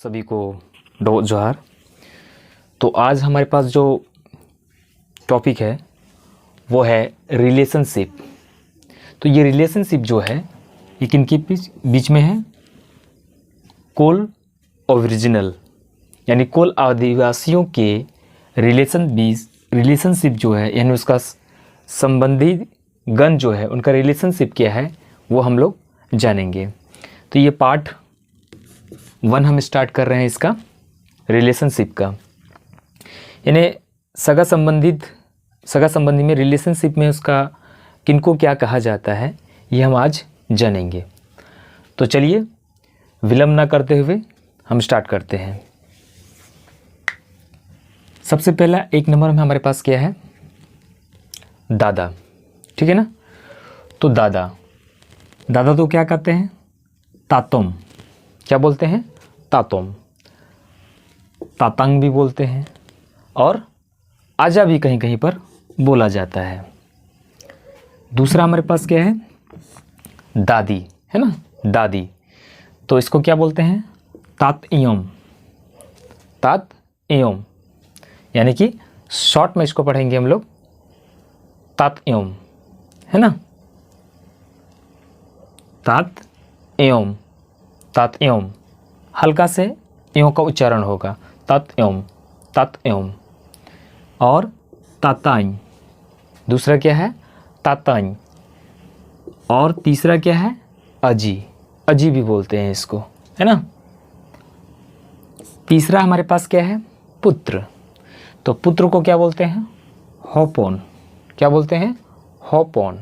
सभी को जोहार। तो आज हमारे पास जो टॉपिक है वो है रिलेशनशिप। तो ये रिलेशनशिप जो है ये किनके बीच में है? कोल ओरिजिनल यानी कोल आदिवासियों के रिलेशनशिप जो है यानी उसका संबंधी गण जो है उनका रिलेशनशिप क्या है वो हम लोग जानेंगे। तो ये पार्ट 1 हम स्टार्ट कर रहे हैं इसका रिलेशनशिप का, यानी सगा संबंधी में रिलेशनशिप में उसका किनको क्या कहा जाता है ये हम आज जानेंगे। तो चलिए विलंब ना करते हुए हम स्टार्ट करते हैं। सबसे पहला 1 नंबर में हमारे पास क्या है? दादा, ठीक है ना। तो दादा तो क्या कहते हैं? तातोम। क्या बोलते हैं? तातोम। तातंग भी बोलते हैं और आजा भी कहीं कहीं पर बोला जाता है। दूसरा हमारे पास क्या है? दादी, है ना, दादी। तो इसको क्या बोलते हैं? तात इयोम। तात इयोम यानी कि शॉर्ट में इसको पढ़ेंगे हम लोग तात इयोम, है ना। तात एवं, तात एवं, हल्का से एवं का उच्चारण होगा, तात एवं। और ताताइन, दूसरा क्या है? ताताइन। और तीसरा क्या है? अजी भी बोलते हैं इसको, है ना। तीसरा हमारे पास क्या है? पुत्र। तो पुत्र को क्या बोलते हैं? होपोन। क्या बोलते हैं? होपोन।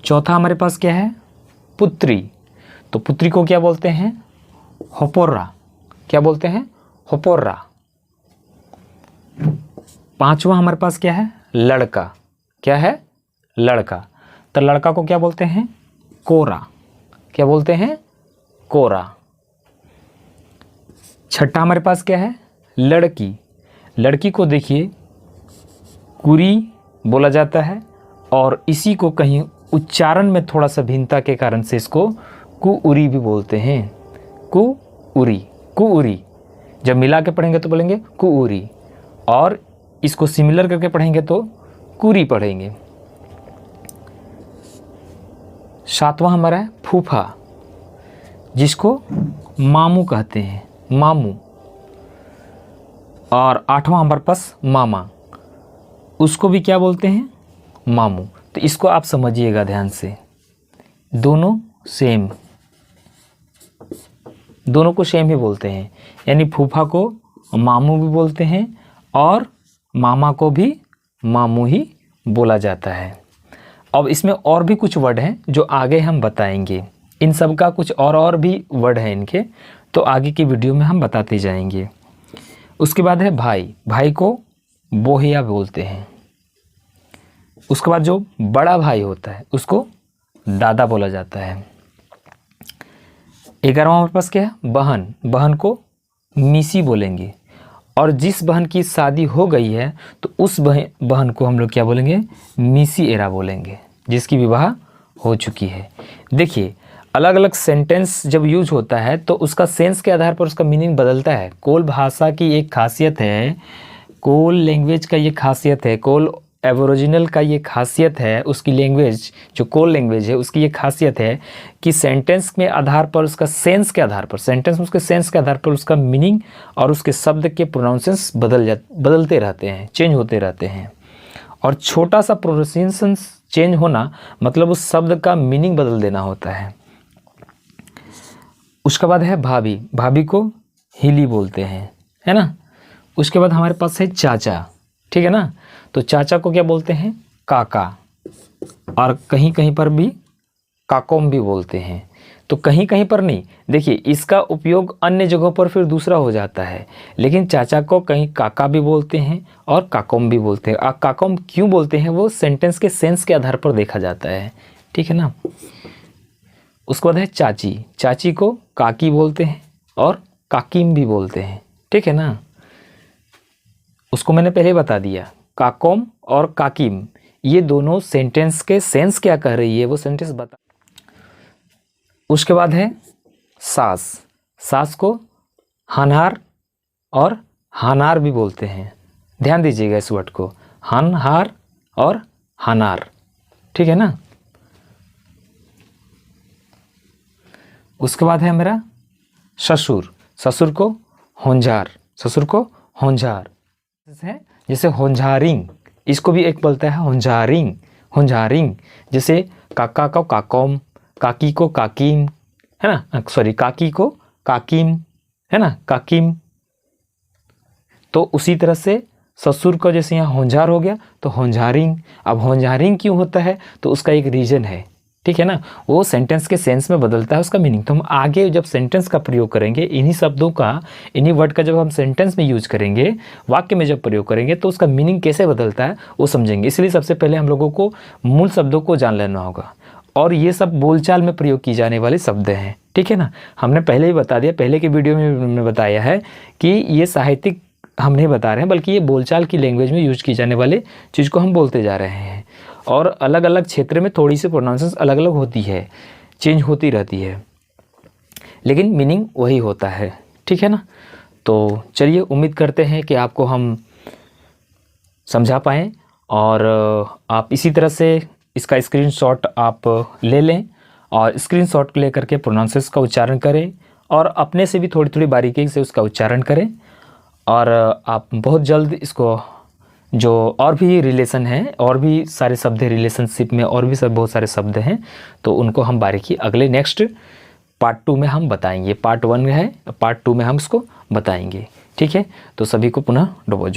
चौथा हमारे पास क्या है? पुत्री। तो पुत्री को क्या बोलते हैं? होपोर्रा। क्या बोलते हैं? होपोर्रा। पांचवा हमारे पास क्या है? लड़का। क्या है? लड़का। तो लड़का को क्या बोलते हैं? कोरा। क्या बोलते हैं? कोरा। छठा हमारे पास क्या है? लड़की। लड़की को देखिए कुरी बोला जाता है और इसी को कहीं उच्चारण में थोड़ा सा भिन्नता के कारण से इसको कुउरी भी बोलते हैं। कुउरी जब मिला के पढ़ेंगे तो बोलेंगे कुउरी, और इसको सिमिलर करके पढ़ेंगे तो कुरी पढ़ेंगे। सातवां हमारा है फूफा, जिसको मामू कहते हैं, मामू। और आठवां हमारे पास मामा, उसको भी क्या बोलते हैं? मामू। तो इसको आप समझिएगा ध्यान से, दोनों को सेम ही बोलते हैं, यानी फूफा को मामू भी बोलते हैं और मामा को भी मामू ही बोला जाता है। अब इसमें और भी कुछ वर्ड हैं जो आगे हम बताएंगे, इन सब का कुछ और भी वर्ड हैं इनके, तो आगे की वीडियो में हम बताते जाएंगे। उसके बाद है भाई को बोहिया बोलते हैं। उसके बाद जो बड़ा भाई होता है उसको दादा बोला जाता है। 11वां हमारे पास क्या है? बहन को मिसी बोलेंगे, और जिस बहन की शादी हो गई है तो उस बहन को हम लोग क्या बोलेंगे? मिसी एरा बोलेंगे, जिसकी विवाह हो चुकी है। देखिए अलग अलग सेंटेंस जब यूज होता है तो उसका सेंस के आधार पर उसका मीनिंग बदलता है। कोल भाषा की एक खासियत है, कोल लैंग्वेज का ये खासियत है, कोल एबोरिजिनल का ये खासियत है, उसकी लैंग्वेज जो कोल लैंग्वेज है उसकी ये खासियत है कि सेंटेंस में आधार पर उसका सेंस के आधार पर, सेंटेंस में उसके सेंस के आधार पर उसका मीनिंग और उसके शब्द के प्रोनाउंसिएशंस बदलते रहते हैं, चेंज होते रहते हैं। और छोटा सा प्रोनाउंसिएशन चेंज होना मतलब उस शब्द का मीनिंग बदल देना होता है। उसके बाद है भाभी को हिली बोलते हैं, है ना। उसके बाद हमारे पास है चाचा, ठीक है ना। तो चाचा को क्या बोलते हैं? काका, और कहीं कहीं पर भी काकोम भी बोलते हैं। तो कहीं कहीं पर नहीं, देखिए इसका उपयोग अन्य जगहों पर फिर दूसरा हो जाता है, लेकिन चाचा को कहीं काका भी बोलते हैं और काकोम भी बोलते हैं। काकोम क्यों बोलते हैं वो सेंटेंस के सेंस के आधार पर देखा जाता है, ठीक है ना। उसके बाद है चाची को काकी बोलते हैं और काकिम भी बोलते हैं, ठीक है ना। उसको मैंने पहले बता दिया, काकोम और काकिम ये दोनों सेंटेंस के सेंस क्या कह रही है वो सेंटेंस बता। उसके बाद है सास, सास को हानहार और हानार भी बोलते हैं। ध्यान दीजिएगा इस वर्ड को, हानहार और हानार, ठीक है ना। उसके बाद है मेरा ससुर, ससुर को होंझार, ससुर को होंझार है, जैसे होंझारिंग, इसको भी एक बोलता है होंझारिंग, होंझारिंग। जैसे काका को काकोम, काकी को काकीम, है ना, सॉरी काकी को काकीम, है ना, काकीम। तो उसी तरह से ससुर का जैसे यहाँ होंझार हो गया तो होंझारिंग। अब होंझारिंग क्यों होता है तो उसका एक रीजन है, ठीक है ना, वो सेंटेंस के सेंस में बदलता है उसका मीनिंग। तो हम आगे जब सेंटेंस का प्रयोग करेंगे, इन्हीं शब्दों का, इन्हीं वर्ड का जब हम सेंटेंस में यूज करेंगे, वाक्य में जब प्रयोग करेंगे, तो उसका मीनिंग कैसे बदलता है वो समझेंगे। इसलिए सबसे पहले हम लोगों को मूल शब्दों को जान लेना होगा, और ये सब बोलचाल में प्रयोग की जाने वाले शब्द हैं, ठीक है ना। हमने पहले ही बता दिया, पहले के वीडियो में हमने बताया है कि ये साहित्यिक हम नहीं बता रहे हैं, बल्कि ये बोलचाल की लैंग्वेज में यूज की जाने वाले चीज़ को हम बोलते जा रहे हैं। और अलग अलग क्षेत्र में थोड़ी सी प्रोनाउंसिएशन अलग अलग होती है, चेंज होती रहती है, लेकिन मीनिंग वही होता है, ठीक है ना। तो चलिए, उम्मीद करते हैं कि आपको हम समझा पाएँ, और आप इसी तरह से इसका स्क्रीनशॉट आप ले लें और स्क्रीनशॉट ले करके प्रोनाउंसिएशन का उच्चारण करें, और अपने से भी थोड़ी थोड़ी बारीकी से उसका उच्चारण करें। और आप बहुत जल्द इसको, जो और भी रिलेशन हैं, और भी सारे शब्द हैं रिलेशनशिप में, और भी सब बहुत सारे शब्द हैं, तो उनको हम बारीकी अगले नेक्स्ट पार्ट 2 में हम बताएंगे। पार्ट 1 है, पार्ट 2 में हम इसको बताएंगे, ठीक है। तो सभी को पुनः डबल